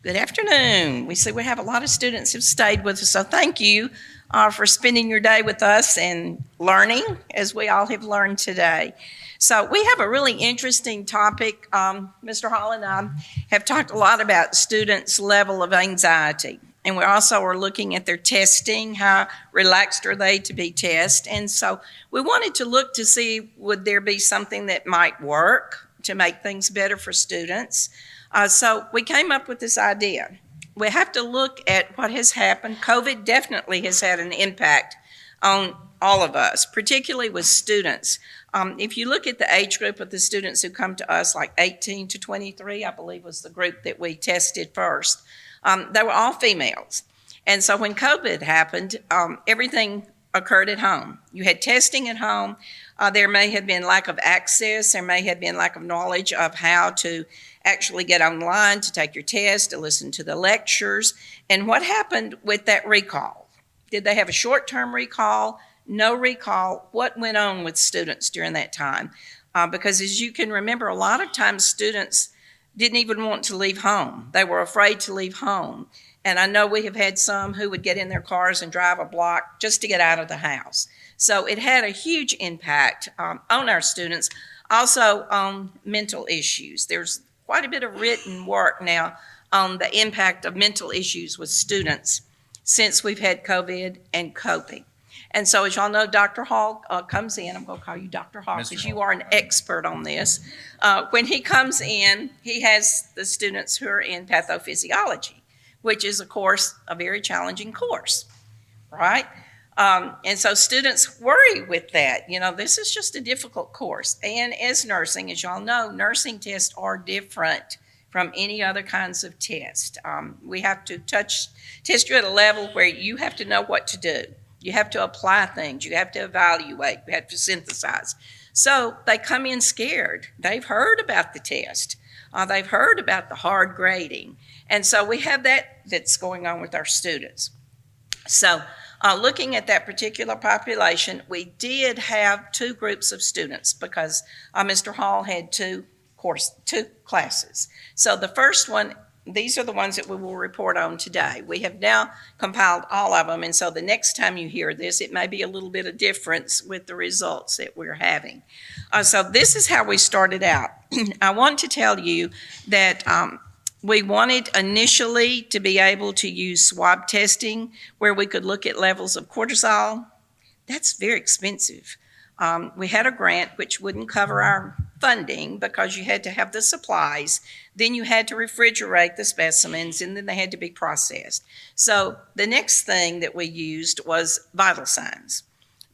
Good afternoon. We see we have a lot of students who've stayed with us, so thank you for spending your day with us and learning as we all have learned today. So we have a really interesting topic. Mr. Hall and I have talked a lot about students' level of anxiety. And we also are looking at their testing, how relaxed are they to be tested. And so we wanted to look to see would there be something that might work to make things better for students. So we came up with this idea. We have to look at what has happened. COVID definitely has had an impact on all of us, particularly with students. If you look at the age group of the students who come to us, like 18 to 23, I believe was the group that we tested first, they were all females. And so when COVID happened, everything occurred at home. You had testing at home. There may have been lack of access. There may have been lack of knowledge of how to actually get online to take your test, to listen to the lectures. And what happened with that recall? Did they have a short-term recall? No recall? What went on with students during that time? Because as you can remember, a lot of times students didn't even want to leave home. They were afraid to leave home. And I know we have had some who would get in their cars and drive a block just to get out of the house. So it had a huge impact on our students, also on mental issues. There's quite a bit of written work now on the impact of mental issues with students since we've had COVID and coping. And so as y'all know, Dr. Hall comes in. I'm going to call you Dr. Hall because you are an expert on this. When he comes in, he has the students who are in pathophysiology, which is, of course, a very challenging course, right? And so students worry with that. You know, this is just a difficult course. And as nursing, as y'all know, nursing tests are different from any other kinds of test. We have to test you at a level where you have to know what to do. You have to apply things. You have to evaluate. You have to synthesize. So they come in scared. They've heard about the test. They've heard about the hard grading. And so we have that's going on with our students. So looking at that particular population, we did have two groups of students because Mr. Hall had two classes. So the first one, these are the ones that we will report on today. We have now compiled all of them, and so the next time you hear this, it may be a little bit of difference with the results that we're having. So this is how we started out. I want to tell you that we wanted initially to be able to use swab testing where we could look at levels of cortisol. That's very expensive. We had a grant which wouldn't cover our funding because you had to have the supplies. Then you had to refrigerate the specimens, and then they had to be processed. So the next thing that we used was vital signs,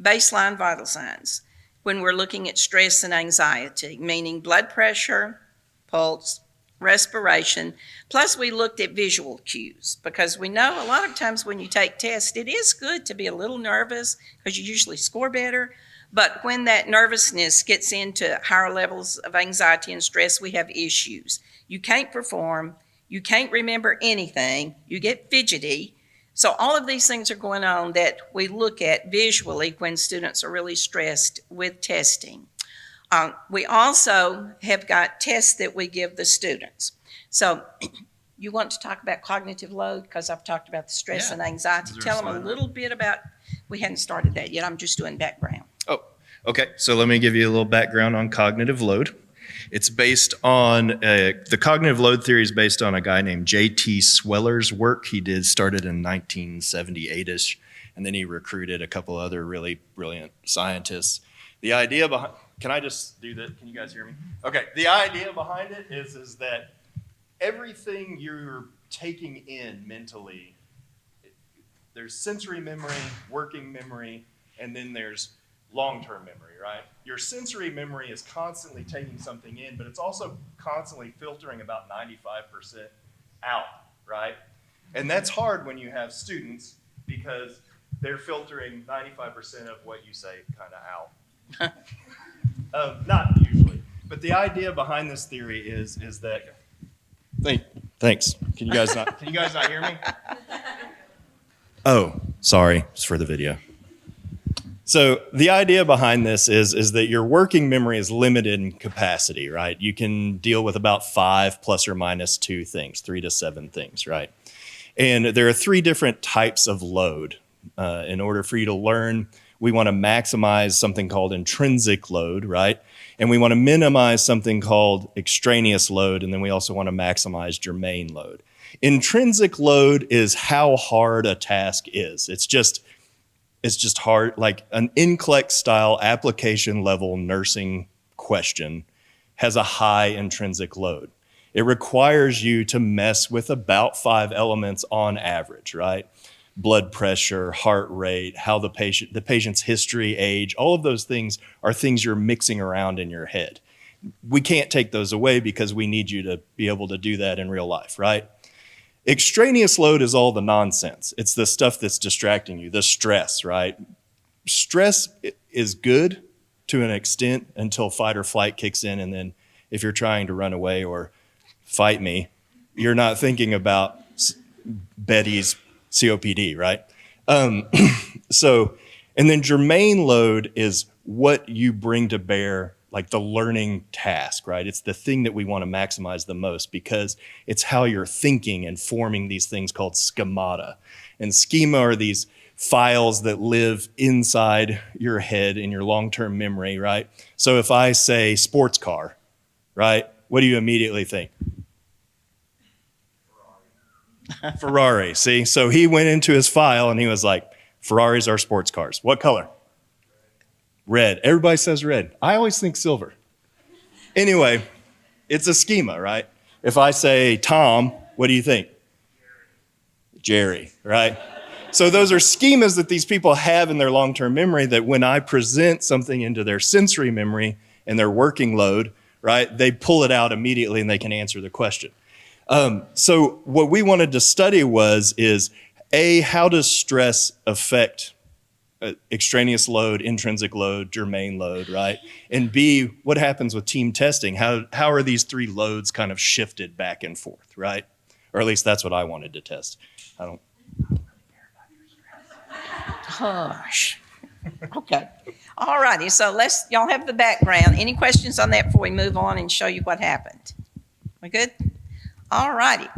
baseline vital signs, when we're looking at stress and anxiety, meaning blood pressure, pulse, respiration. Plus we looked at visual cues because we know a lot of times when you take tests, it is good to be a little nervous because you usually score better. But when that nervousness gets into higher levels of anxiety and stress, we have issues. You can't perform, you can't remember anything, you get fidgety. So all of these things are going on that we look at visually when students are really stressed with testing. We also have got tests that we give the students. So you want to talk about cognitive load because I've talked about the stress and anxiety. Tell them a little bit about, we hadn't started that yet, I'm just doing background. Oh, okay. So let me give you a little background on cognitive load. It's based on, the cognitive load theory is based on a guy named J.T. Sweller's work. He started in 1978-ish, and then he recruited a couple other really brilliant scientists. The idea behind, can I just do that? Can you guys hear me? Okay. The idea behind it is that everything you're taking in mentally, there's sensory memory, working memory, and then there's long-term memory, right? Your sensory memory is constantly taking something in, but it's also constantly filtering about 95% out, right? And that's hard when you have students because they're filtering 95% of what you say kind of out. Not usually, but the idea behind this theory is that. Thanks. Can you guys not hear me? Oh, sorry. It's for the video. So the idea behind this is that your working memory is limited in capacity, right? You can deal with about 5 plus or minus 2 things, 3 to 7 things, right? And there are 3 different types of load. In order for you to learn, we want to maximize something called intrinsic load, right? And we want to minimize something called extraneous load, and then we also want to maximize germane load. Intrinsic load is how hard a task is. It's just hard, like an NCLEX style application level nursing question has a high intrinsic load. It requires you to mess with about 5 elements on average, right? Blood pressure, heart rate, how the patient's history, age, all of those things are things you're mixing around in your head. We can't take those away because we need you to be able to do that in real life, right? Extraneous load is all the nonsense. It's the stuff that's distracting you, the stress, right? Stress is good to an extent until fight or flight kicks in, and then if you're trying to run away or fight me, you're not thinking about Betty's COPD, right? And then germane load is what you bring to bear, like the learning task, right? It's the thing that we want to maximize the most because it's how you're thinking and forming these things called schemata. And schema are these files that live inside your head in your long-term memory, right? So if I say sports car, right, what do you immediately think? Ferrari, see? So he went into his file and he was like, Ferraris are sports cars. What color? Red. Everybody says red. I always think silver. Anyway, it's a schema, right? If I say Tom, what do you think? Jerry, right? So those are schemas that these people have in their long-term memory that when I present something into their sensory memory and their working load, right, they pull it out immediately and they can answer the question. So what we wanted to study is A, how does stress affect extraneous load, intrinsic load, germane load, right? And B, what happens with team testing? How are these 3 loads kind of shifted back and forth, right? Or at least that's what I wanted to test. I don't. Hush. Okay. All righty. So y'all have the background. Any questions on that before we move on and show you what happened? We good? All righty.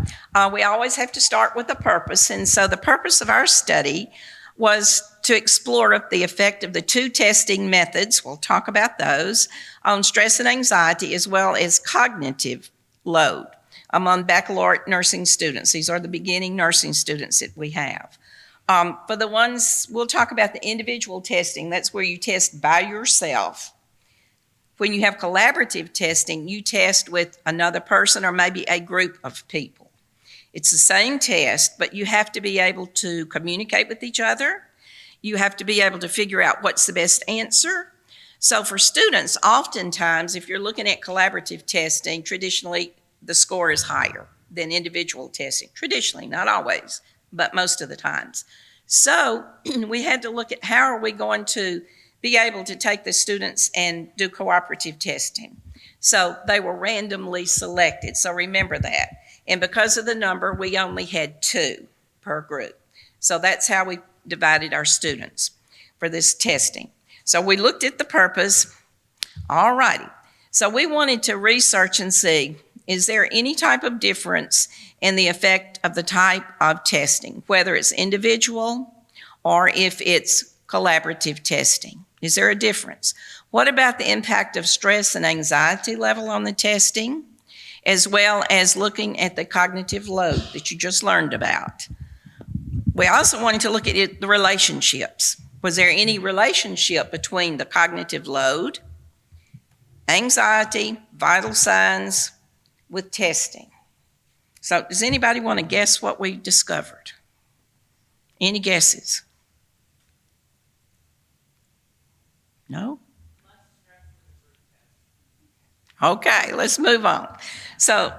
We always have to start with a purpose. And so the purpose of our study was to explore the effect of the 2 testing methods, we'll talk about those, on stress and anxiety as well as cognitive load among baccalaureate nursing students. These are the beginning nursing students that we have. For the ones, we'll talk about the individual testing. That's where you test by yourself. When you have collaborative testing, you test with another person or maybe a group of people. It's the same test, but you have to be able to communicate with each other. You have to be able to figure out what's the best answer. So for students, oftentimes, if you're looking at collaborative testing, traditionally the score is higher than individual testing. Traditionally, not always, but most of the times. So we had to look at how are we going to be able to take the students and do cooperative testing. So they were randomly selected, so remember that. And because of the number, we only had 2 per group. So that's how we divided our students for this testing. So we looked at the purpose. All righty. So we wanted to research and see, is there any type of difference in the effect of the type of testing, whether it's individual or if it's collaborative testing? Is there a difference? What about the impact of stress and anxiety level on the testing, as well as looking at the cognitive load that you just learned about? We also wanted to look at the relationships. Was there any relationship between the cognitive load, anxiety, vital signs with testing? So does anybody want to guess what we discovered? Any guesses? No? Okay, let's move on. So,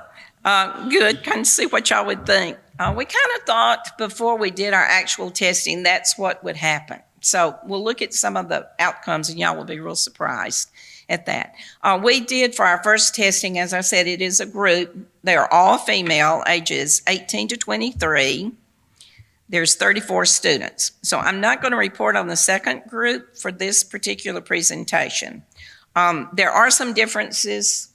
good, kind of see what y'all would think. We kind of thought before we did our actual testing, that's what would happen. So we'll look at some of the outcomes and y'all will be real surprised at that. We did for our first testing, as I said, it is a group. They are all female, ages 18 to 23. There's 34 students. So I'm not going to report on the second group for this particular presentation. There are some differences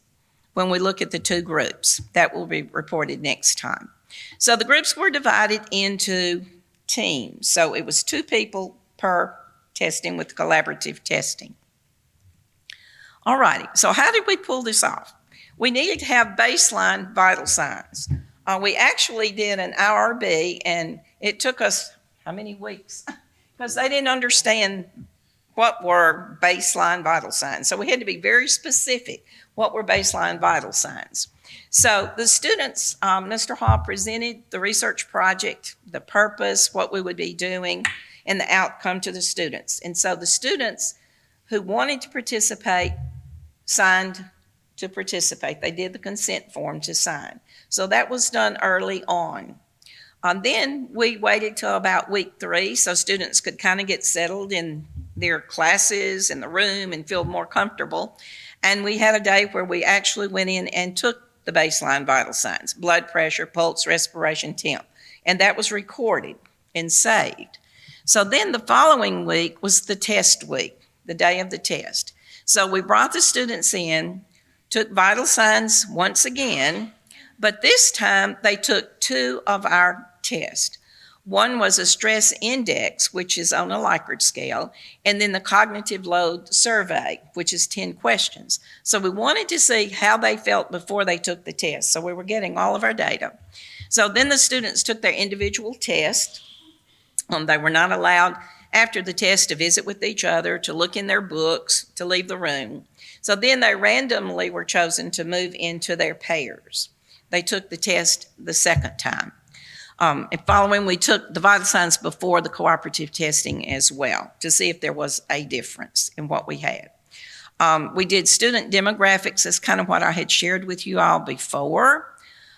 when we look at the two groups. That will be reported next time. So the groups were divided into teams. So it was 2 people per testing with collaborative testing. All righty, so how did we pull this off? We needed to have baseline vital signs. We actually did an IRB, and it took us how many weeks? Because they didn't understand what were baseline vital signs. So we had to be very specific. What were baseline vital signs? So the students, Mr. Hall presented the research project, the purpose, what we would be doing, and the outcome to the students. And so the students who wanted to participate signed to participate. They did the consent form to sign. So that was done early on. Then we waited till about week 3 so students could kind of get settled in their classes, in the room, and feel more comfortable. And we had a day where we actually went in and took the baseline vital signs, blood pressure, pulse, respiration, temp. And that was recorded and saved. So then the following week was the test week, the day of the test. So we brought the students in, took vital signs once again, but this time they took 2 of our tests. One was a stress index, which is on a Likert scale, and then the cognitive load survey, which is 10 questions. So we wanted to see how they felt before they took the test. So we were getting all of our data. So then the students took their individual test. They were not allowed after the test to visit with each other, to look in their books, to leave the room. So then they randomly were chosen to move into their pairs. They took the test the second time. And following, we took the vital signs before the cooperative testing as well to see if there was a difference in what we had. We did student demographics. That's kind of what I had shared with you all before.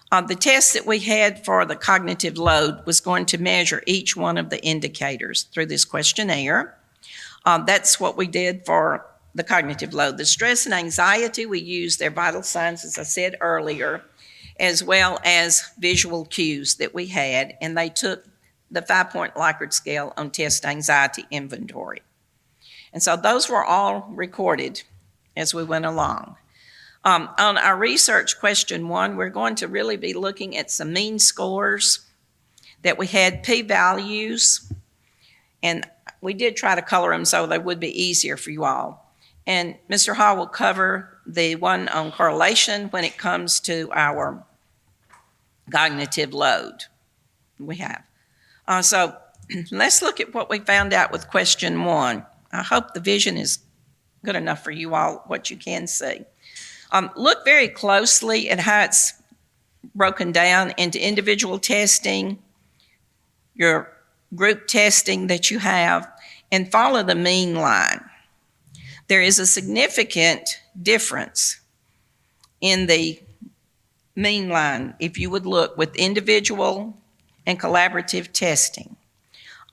The test that we had for the cognitive load was going to measure each one of the indicators through this questionnaire. That's what we did for the cognitive load. The stress and anxiety, we used their vital signs, as I said earlier, as well as visual cues that we had, and they took the 5-point Likert scale on test anxiety inventory. And so those were all recorded as we went along. On our research question 1, we're going to really be looking at some mean scores that we had, p-values, and we did try to color them so they would be easier for you all. And Mr. Hall will cover the one on correlation when it comes to our cognitive load we have. So let's look at what we found out with question 1. I hope the vision is good enough for you all, what you can see. Look very closely at how it's broken down into individual testing, your group testing that you have, and follow the mean line. There is a significant difference in the mean line if you would look with individual and collaborative testing.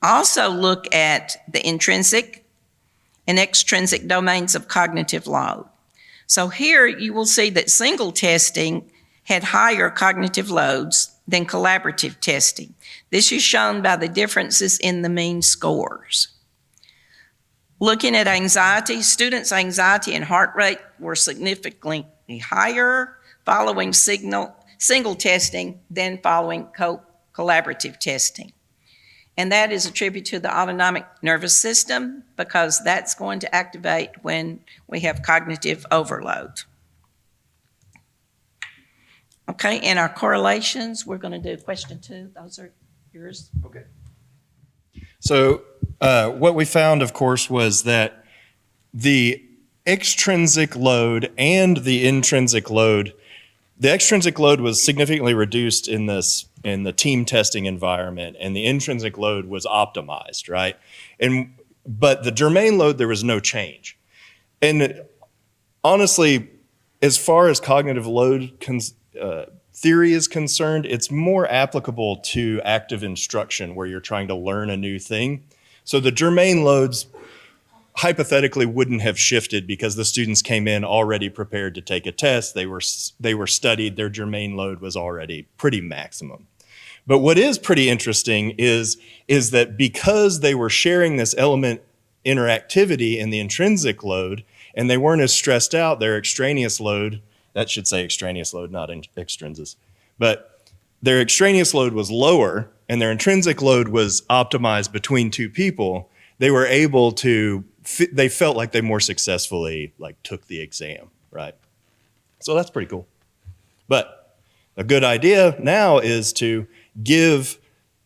Also look at the intrinsic and extrinsic domains of cognitive load. So here you will see that single testing had higher cognitive loads than collaborative testing. This is shown by the differences in the mean scores. Looking at anxiety, students' anxiety and heart rate were significantly higher following single testing than following collaborative testing. And that is attributed to the autonomic nervous system because that's going to activate when we have cognitive overload. Okay, in our correlations, we're going to do question 2. Those are yours. Okay. So what we found, of course, was that the extrinsic load and the intrinsic load, the extrinsic load was significantly reduced in the team testing environment, and the intrinsic load was optimized, right? But the germane load, there was no change. And honestly, as far as cognitive load theory is concerned, it's more applicable to active instruction where you're trying to learn a new thing. So the germane loads hypothetically wouldn't have shifted because the students came in already prepared to take a test. They were studied, their germane load was already pretty maximum. But what is pretty interesting is that because they were sharing this element interactivity in the intrinsic load, and they weren't as stressed out, their extraneous load, that should say extraneous load, not extrinsic, but their extraneous load was lower and their intrinsic load was optimized between two people, they were able to, they felt like they more successfully like took the exam, right? So that's pretty cool. But a good idea now is to give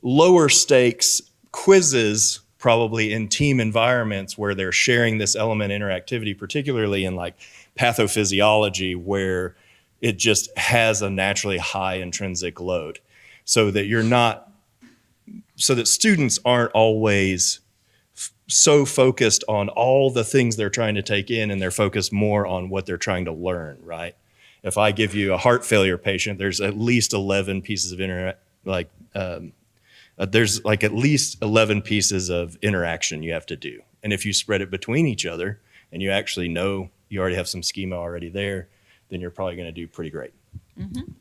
lower stakes quizzes, probably in team environments where they're sharing this element interactivity, particularly in like pathophysiology, where it just has a naturally high intrinsic load, so that students aren't always so focused on all the things they're trying to take in, and they're focused more on what they're trying to learn, right? If I give you a heart failure patient, there's at least 11 pieces of there's like at least 11 pieces of interaction you have to do. And if you spread it between each other and you actually know you already have some schema already there, then you're probably going to do pretty great. Mm-hmm.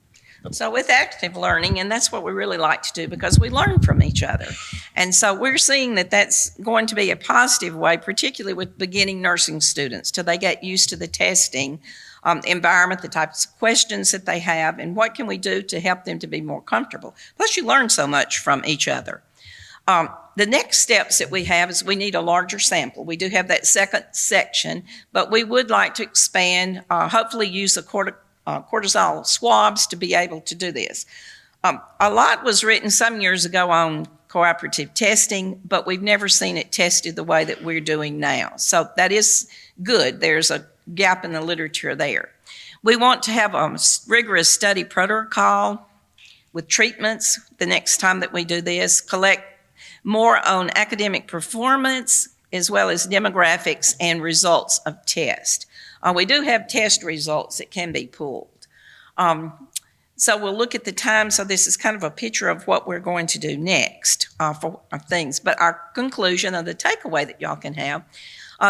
So with active learning, and that's what we really like to do because we learn from each other. And so we're seeing that that's going to be a positive way, particularly with beginning nursing students, till they get used to the testing environment, the types of questions that they have, and what can we do to help them to be more comfortable. Plus, you learn so much from each other. The next steps that we have is we need a larger sample. We do have that second section, but we would like to expand, hopefully use the cortisol swabs to be able to do this. A lot was written some years ago on cooperative testing, but we've never seen it tested the way that we're doing now. So that is good. There's a gap in the literature there. We want to have a rigorous study protocol with treatments the next time that we do this, collect more on academic performance as well as demographics and results of tests. We do have test results that can be pulled. So we'll look at the time. So this is kind of a picture of what we're going to do next for things. But our conclusion or the takeaway that y'all can have,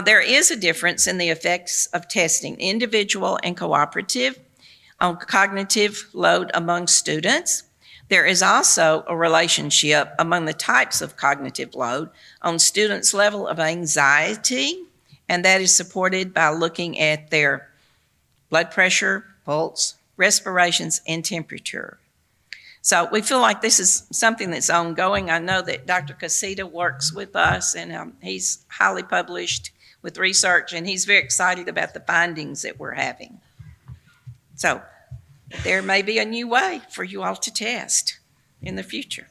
there is a difference in the effects of testing, individual and cooperative, on cognitive load among students. There is also a relationship among the types of cognitive load on students' level of anxiety, and that is supported by looking at their blood pressure, pulse, respirations, and temperature. So we feel like this is something that's ongoing. I know that Dr. Casita works with us, and he's highly published with research, and he's very excited about the findings that we're having. So there may be a new way for you all to test in the future.